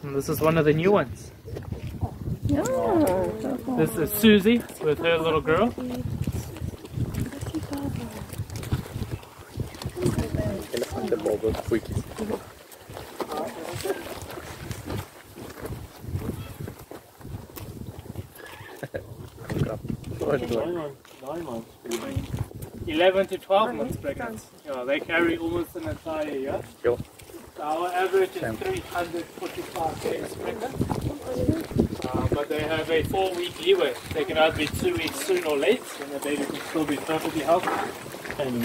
And this is one of the new ones. Yeah. This is Susie with her little girl. Nine months. 11 to 12 months pregnant. Yeah, they carry almost an entire year. So our average is 345 days pregnant. But they have a 4-week leeway. They can either be 2 weeks soon or late, and the baby can still be perfectly healthy. And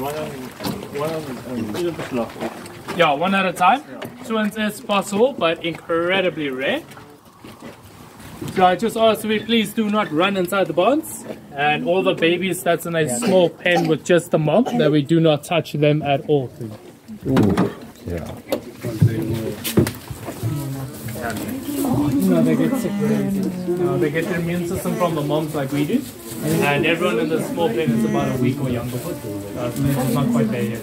yeah, one at a time. Twins is possible, but incredibly rare. So I just ask you, please do not run inside the barns. And all the babies that's in a small pen with just the mom, that we do not touch them at all. Yeah. No, they get sick. No, they get their immune system from the moms like we do. And everyone in the small pen is about a week or younger. It's not quite there yet.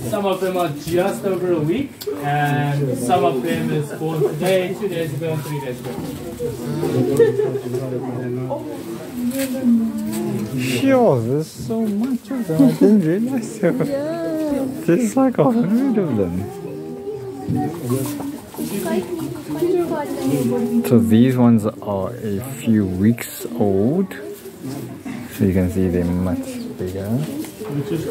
Some of them are just over a week, and some of them is born today, 2 days ago, and 3 days ago. Sure, there's so much of them. I didn't realize there were. There's like 100 of them. So these ones are a few weeks old. So you can see they're much bigger.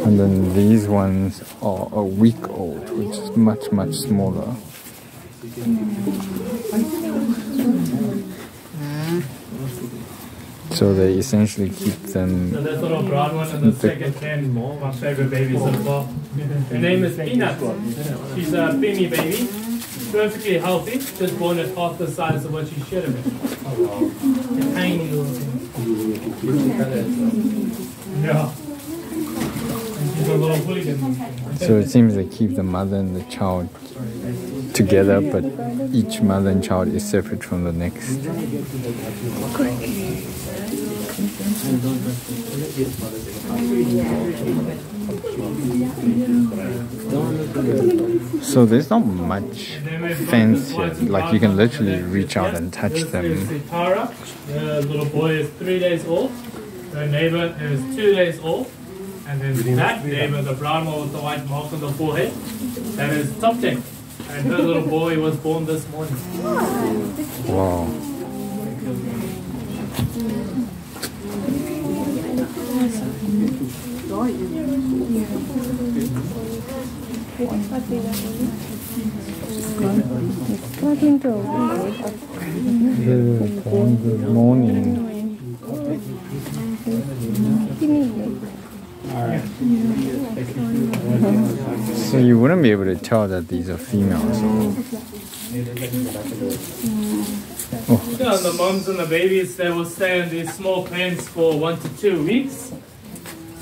And then these ones are a week old, which is much, much smaller. So they essentially keep them. So this little brown one and the second pen, my favorite baby so far. Her name is Peanut. She's a penny baby, perfectly healthy, just born at half the size of what she should have been. Tiny little thing. Yeah. So it seems they keep the mother and the child together, but each mother and child is separate from the next. So there's not much fence here, like you can literally reach out and touch them. Tara, the little boy is 3 days old, her neighbor is 2 days old, and then that neighbor, the brown one with the white mark on the forehead, that is top 10. And her little boy was born this morning. Wow. Good morning. So you wouldn't be able to tell that these are females. Oh. Yeah, the moms and the babies, they will stay in these small pens for 1 to 2 weeks.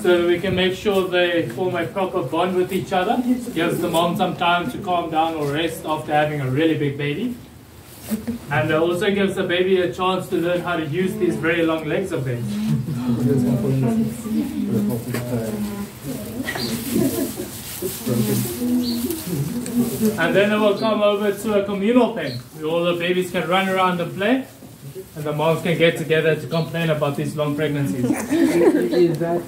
So we can make sure they form a proper bond with each other. Gives the mom some time to calm down or rest after having a really big baby. And it also gives the baby a chance to learn how to use these very long legs of theirs. And then it will come over to a communal pen where all the babies can run around and play, and the moms can get together to complain about these long pregnancies. Is that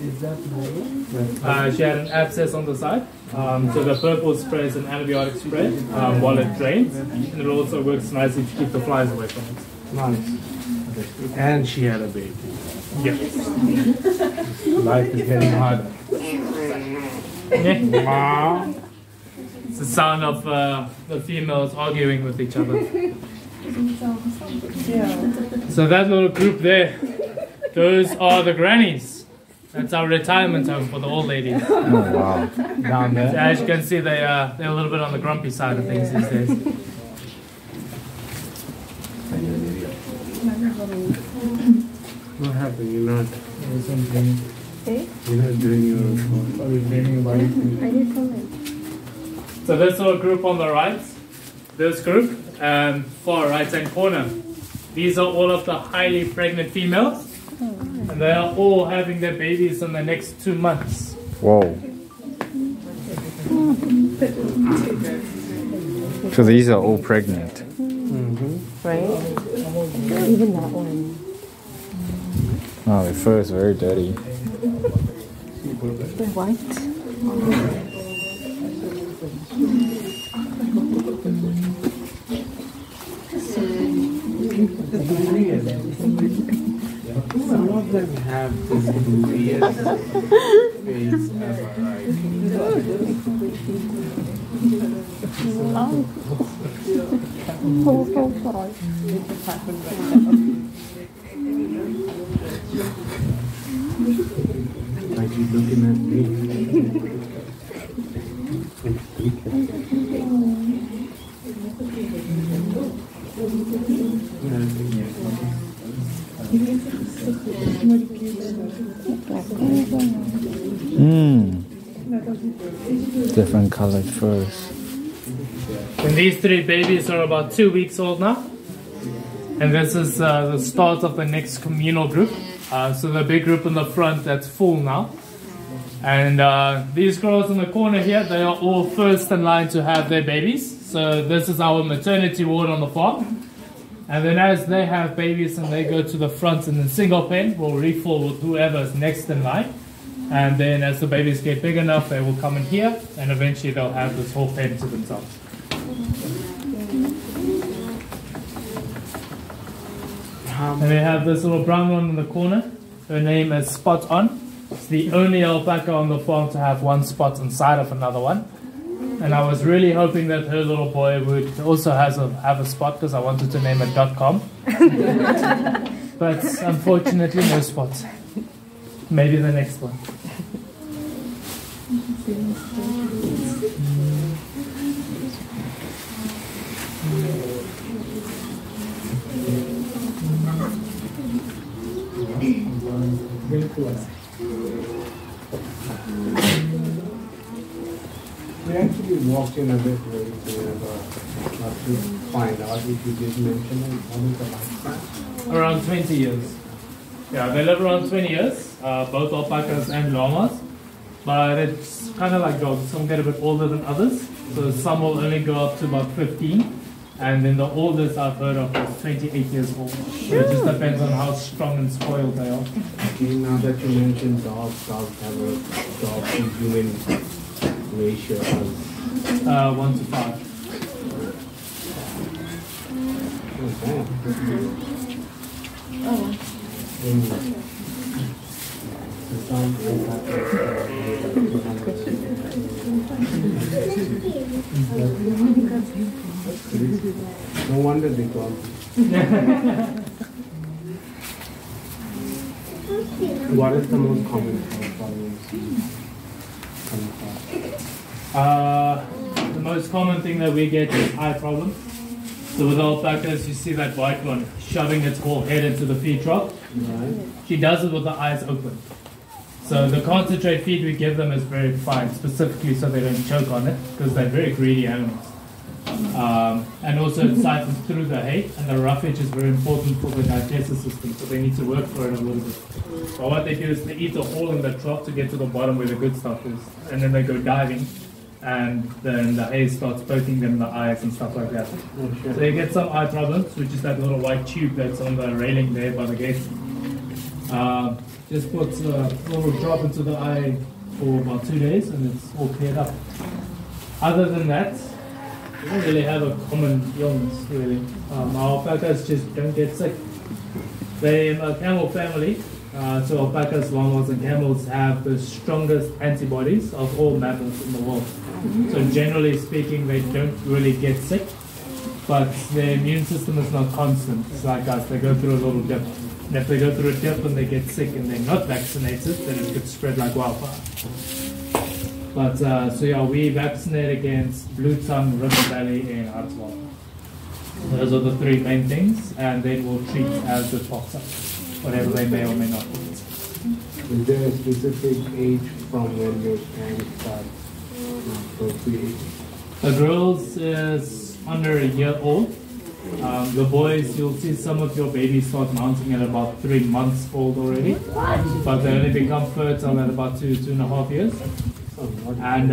normal? She had an abscess on the side, so the purple spray is an antibiotic spray while it drains, and it also works nicely to keep the flies away from it. Nice. And she had a baby. Yes. Life is getting harder. Yeah. It's the sound of the females arguing with each other. So that little group there, those are the grannies. That's our retirement home for the old ladies. Oh wow. Down there. So as you can see, they're a little bit on the grumpy side of things these days. What happened? You're not doing your So this little group on the right, this group, far right hand corner, these are all of the highly pregnant females, and they are all having their babies in the next 2 months. Whoa. So these are all pregnant. Right? Even that one. Oh, the fur is very dirty. They're white. Some of them have this weirdest face ever, right? Like you looking at me. Different colored furs. And these 3 babies are about 2 weeks old now. And this is the start of the next communal group. So the big group in the front, that's full now. And these girls in the corner here, they are all first in line to have their babies. So this is our maternity ward on the farm. And then as they have babies and they go to the front in the single pen, we'll refill with whoever's next in line. And then as the babies get big enough, they will come in here and eventually they'll have this whole pen to themselves. And we have this little brown one in the corner. Her name is Spot On. It's the only alpaca on the farm to have one spot inside of another one. And I was really hoping that her little boy would also have a spot because I wanted to name it .com. But unfortunately no spots. Maybe the next one. We actually walked in a bit very clear to find out if you did mention it. What is the lifespan? Around 20 years. Yeah, they live around 20 years, both alpacas and llamas. But it's kind of like dogs. Some get a bit older than others. So some will only go up to about 15. And then the oldest I've heard of is 28 years old. So it just depends on how strong and spoiled they are. Okay, now that you mentioned dogs have a dog to human ratio of 1 to 5. No wonder they call me. What is the most common problem? The most common thing that we get is eye problems. So with alpacas, you see that white one shoving its whole head into the feed trough. Right. She does it with the eyes open. So the concentrate feed we give them is very fine, specifically so they don't choke on it, because they're very greedy animals. And also it siphons through the hay, and the roughage is very important for the digestive system, so they need to work for it a little bit. But what they do is they eat a hole in the trough to get to the bottom where the good stuff is, and then they go diving, and then the hay starts poking them in the eyes and stuff like that. So you get some eye problems, which is that little white tube that's on the railing there by the gate. Just put a little drop into the eye for about 2 days and it's all cleared up. Other than that, we don't really have a common illness really. Our alpacas just don't get sick. They're a camel family, so alpacas, llamas and camels have the strongest antibodies of all mammals in the world. So generally speaking, they don't really get sick, but their immune system is not constant. It's like us, they go through a little dip. And if they go through a dip and they get sick and they're not vaccinated, then it could spread like wildfire. But so yeah, we vaccinate against blue tongue, river valley, and heartworm. Those are the 3 main things, and then we'll treat as it pops up, whatever they may or may not eat. Is there a specific age from when your can start procreating? The girls is under a year old. The boys, you'll see some of your babies start mounting at about 3 months old already, but they only become fertile at about 2.5 years. And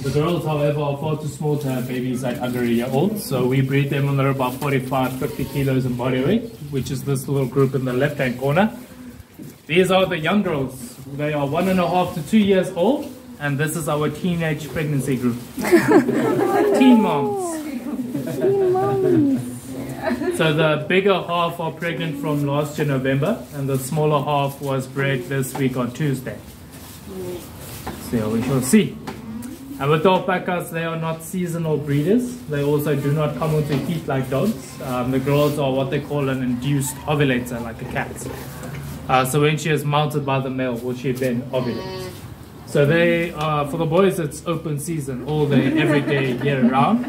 The girls, however, are far too small to have babies like under a year old, so we breed them when they're about 45-50 kilos in body weight, which is this little group in the left-hand corner. These are the young girls. They are 1.5 to 2 years old, and this is our teenage pregnancy group. Teen moms. Teen moms. So the bigger half are pregnant from last year November, and the smaller half was bred this week on Tuesday. So we shall see. And with the alpacas, they are not seasonal breeders. They also do not come onto heat like dogs. The girls are what they call an induced ovulator, like a cat. So when she is mounted by the male, will she then ovulate? So they, for the boys, it's open season, all day, every day, year round.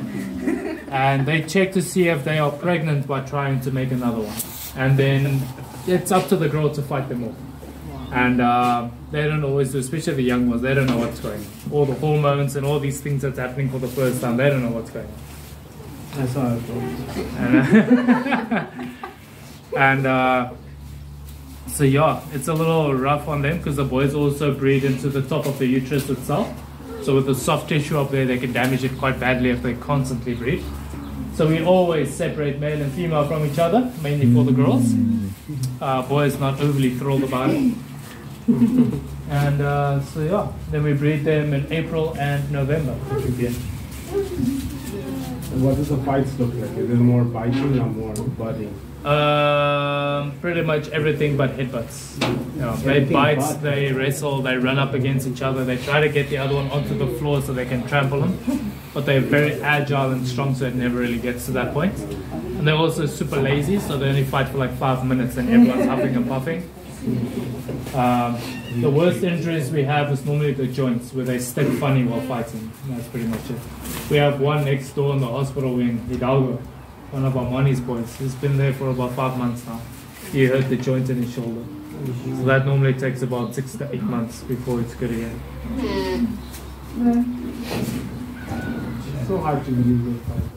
And they check to see if they are pregnant by trying to make another one. And then it's up to the girl to fight them off. And they don't always do, especially the young ones, they don't know what's going on. All the hormones and all these things that's happening for the first time, they don't know what's going on. That's how it goes. So yeah, it's a little rough on them because the boys also breed into the top of the uterus itself. So with the soft tissue up there, they can damage it quite badly if they constantly breed. So we always separate male and female from each other, mainly for the girls. Boys not overly thrilled about it. And so yeah, then we breed them in April and November. And what does the fights look like? Is it more biting or more butting? Pretty much everything but headbutts. They bite, they wrestle, they run up against each other, they try to get the other one onto the floor so they can trample them. But they're very agile and strong, so it never really gets to that point. And they're also super lazy, so they only fight for like 5 minutes and everyone's huffing and puffing. The worst injuries we have is normally the joints, where they stick funny while fighting. That's pretty much it. We have one next door in the hospital in Hidalgo, one of our Mani's boys. He's been there for about 5 months now. He hurt the joint in his shoulder. So that normally takes about 6 to 8 months before it's good again. It's so hard to believe those fights.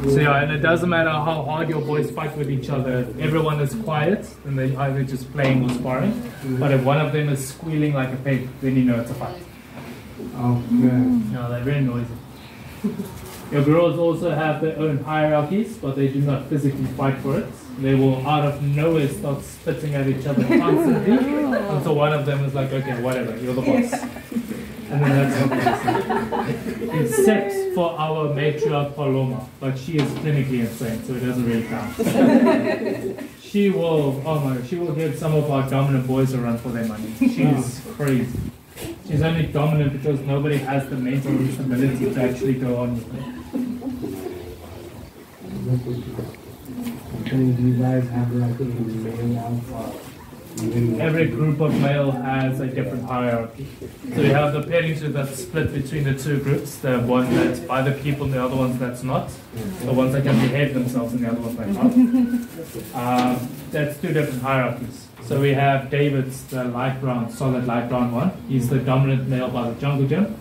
So yeah, and it doesn't matter how hard your boys fight with each other. If everyone is quiet, then they're either just playing or sparring. But if one of them is squealing like a pig, then you know it's a fight. Oh, man. No, they're very noisy. Your girls also have their own hierarchies, but they do not physically fight for it. They will out of nowhere start spitting at each other constantly until one of them is like, okay, whatever, you're the boss. And then that's what they say. Except for our matriarch Paloma, but she is clinically insane, so it doesn't really count. She will, oh my god, she will give some of our dominant boys a run for their money. She's crazy. She's only dominant because nobody has the mental instability to actually go on with it. Do you guys have like a male alpha? Every group of male has a different hierarchy. So you have the pairing that's split between the two groups, the one that's by the people and the other ones that's not. The ones that can behave themselves and the other ones that not. That's two different hierarchies. So we have David's, the light brown, solid light brown one. He's the dominant male by the jungle gym.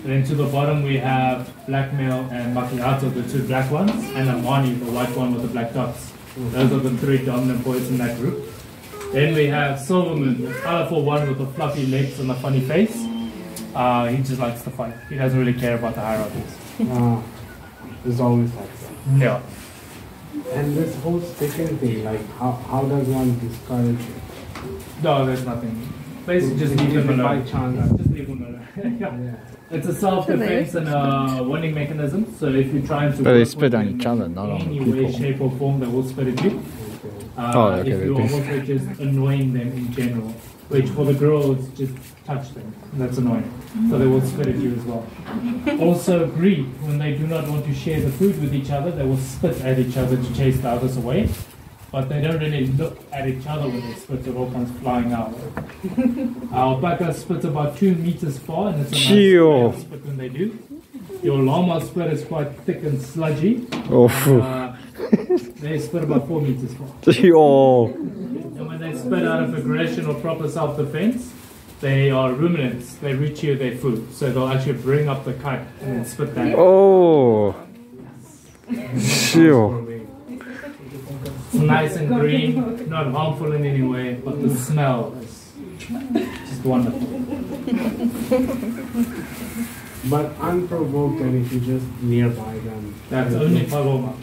And then to the bottom we have black male and Macchiato, the two black ones, and Amani, the white one with the black dots. Those are the three dominant boys in that group. Then we have Silverman, the colorful one with the fluffy legs and the funny face. He just likes to fight. He doesn't really care about the hierarchies. There's always like that. Yeah. And this whole sticking thing, like how does one discourage it? No, there's nothing. Basically, just leave them alone. By chance. Just leave them alone. Yeah. It's a self-defense and a warning mechanism. So if you're trying to... But they spit on each other, not on any people. way, shape or form, they will spit at you. Okay, if you're also just annoying them in general, which for the girls, just touch them. That's annoying. So they will spit at you as well. Also, greed. When they do not want to share the food with each other, they will spit at each other to chase the others away. But they don't really look at each other when they spit. It all comes flying out. Our alpaca spits about 2 meters far, and it's a nice spit when they do. Your llama spit is quite thick and sludgy. They spit about 4 meters far. And when they spit out of aggression or proper self-defense, they are ruminants. They reach you their food. So they'll actually bring up the kite and then spit that out. It's nice and green, not harmful in any way, but the smell is just just wonderful. But unprovoked, and if you just nearby them. That's only Paloma.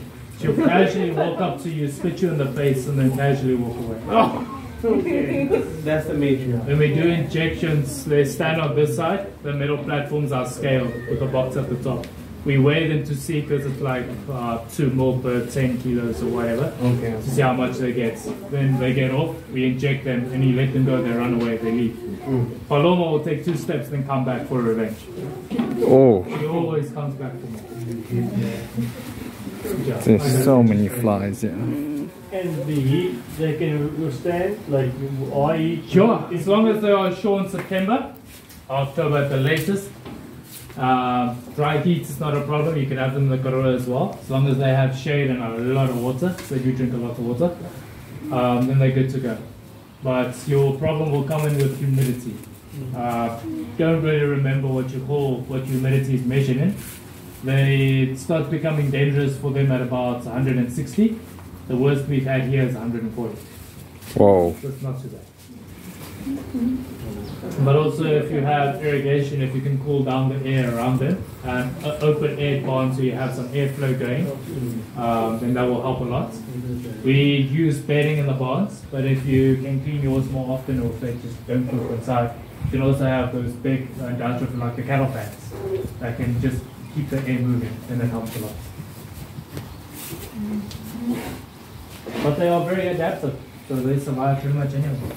She'll casually walk up to you, spit you in the face, and then casually walk away. Oh, okay. That's the matriarch. When we do injections, they stand on this side. The metal platforms are scaled with a box at the top. We weigh them to see, because it's like 2 mil per 10 kilos or whatever, Okay. to see how much they get. Then they get off, we inject them, and you let them go, they run away, they leave. Paloma will take 2 steps, then come back for revenge. Oh, She always comes back for more. Yeah. there's so many flies, yeah. And the heat they can withstand, like eye heat. Sure, as long as they are short in September, October at the latest. Dry heat is not a problem, you can have them in the Karora as well, as long as they have shade and a lot of water, so they do drink a lot of water, then they're good to go. But your problem will come in with humidity. Don't really remember what humidity is measured in. They start becoming dangerous for them at about 160. The worst we've had here is 140. Whoa. So it's not too bad. But also, if you have irrigation, if you can cool down the air around them, and open air barn so you have some airflow going, then that will help a lot. We use bedding in the barns, but if you can clean yours more often, or if they just don't cook inside, you can also have those big downstrip like the cattle fans that can just keep the air moving, and it helps a lot. But they are very adaptive, so they survive pretty much anywhere.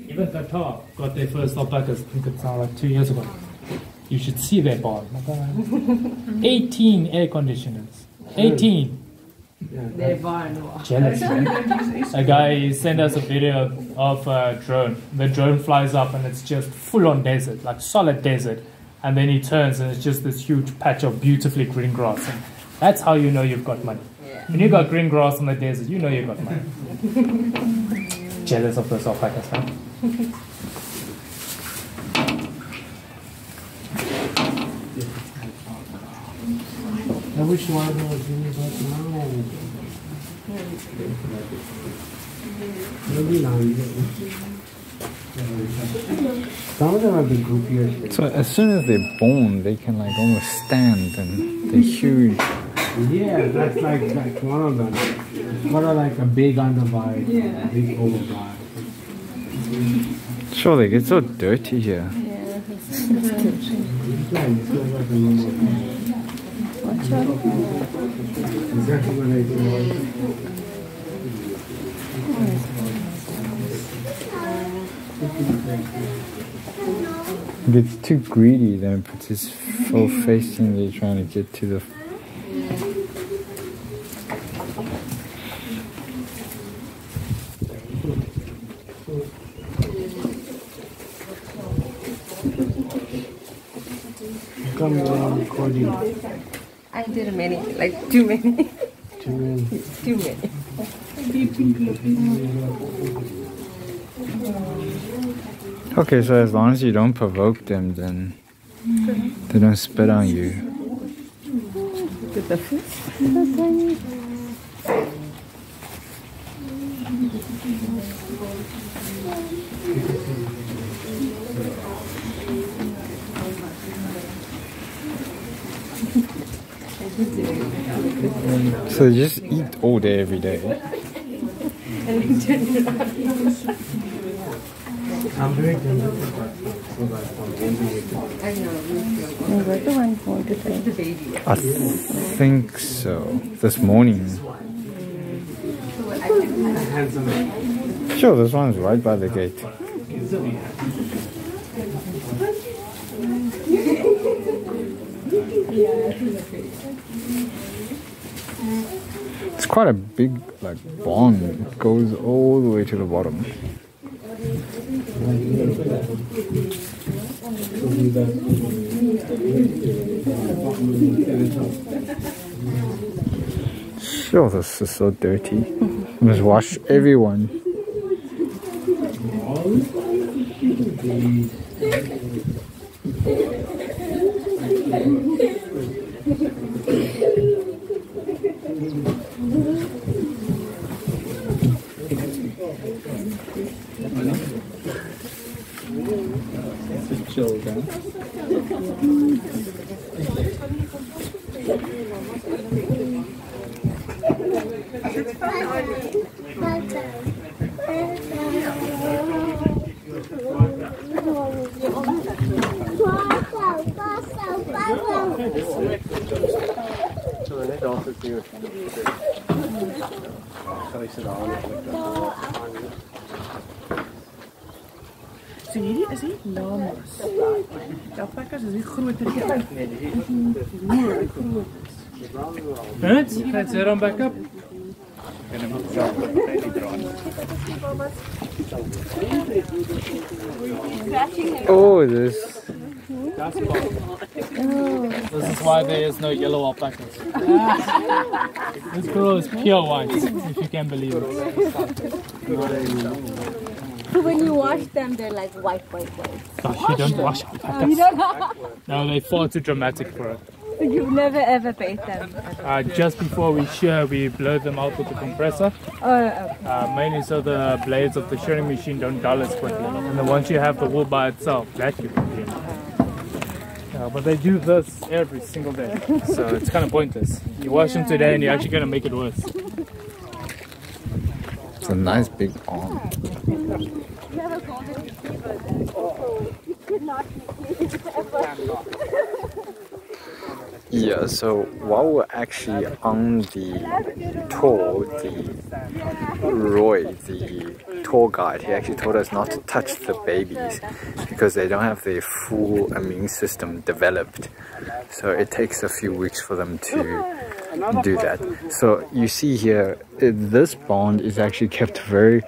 Even Qatar got their first alpacas, I think it's now like 2 years ago. You should see their barn. 18 air conditioners. 18! Their barn. Jealous, man. A guy sent us a video of a drone. The drone flies up and it's just full on desert, like solid desert. And then he turns and it's just this huge patch of beautifully green grass. And that's how you know you've got money. When you got green grass in the desert, you know you've got money. Jealous of those alpacas, huh? I wish one was really but now. Maybe now. Some of them are the goofier. So as soon as they're born, they can like almost stand, and they're huge. Yeah, that's like one of them. What are like a big underbite, a big overbite. Sure, they get so dirty here. Yeah. Yeah, you feel like a normal guy. Watch out. Exactly what I do. It gets too greedy, then it puts his full face in there trying to get to the... Come around recording. I did many, like too many. Too many. Too many. Okay, so as long as you don't provoke them, then they don't spit on you. With the fish. So tiny. So they just eat all day, every day. And then turn it on. I'm very tempted so that from I know. No, but the one point to say. The baby. I think so. This morning. handsome. Sure, this one's right by the gate. It's quite a big like barn. It goes all the way to the bottom. Sure, this is so dirty. Must wash everyone. Just chill down. So hierdie is nie lamas. Die alpakas is nie groter nie. Alright, let's head on back up. Oh, this. This is why there is no yellow alpacas. This girl is pure white, if you can believe it. When you wash them, they're like white. Gosh, you don't wash alpacas. You don't know? No, they're far too dramatic for it. You've never ever bathed them. Just before we shear, we blow them out with the compressor. Oh, okay. Mainly so the blades of the shearing machine don't dull as quickly. And then once you have the wool by itself, that you can clean. But they do this every single day, so it's kind of pointless. You wash them today and you're actually going to make it worse. It's a nice big arm. Yeah, so while we're actually on the tour, Roy, the tour guide, he actually told us not to touch the babies because they don't have their full immune system developed. So it takes a few weeks for them to do that. So you see here, this barn is actually kept very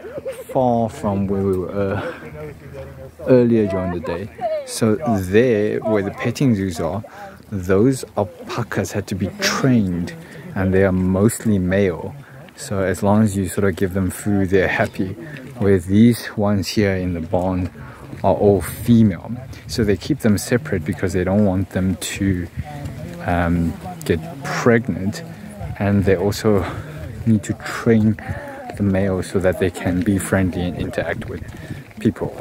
far from where we were earlier during the day. So there, where the petting zoos are, those alpacas had to be trained, and they are mostly male. So as long as you sort of give them food, they're happy. Where these ones here in the barn are all female. So they keep them separate because they don't want them to get pregnant, and they also need to train the males so that they can be friendly and interact with people.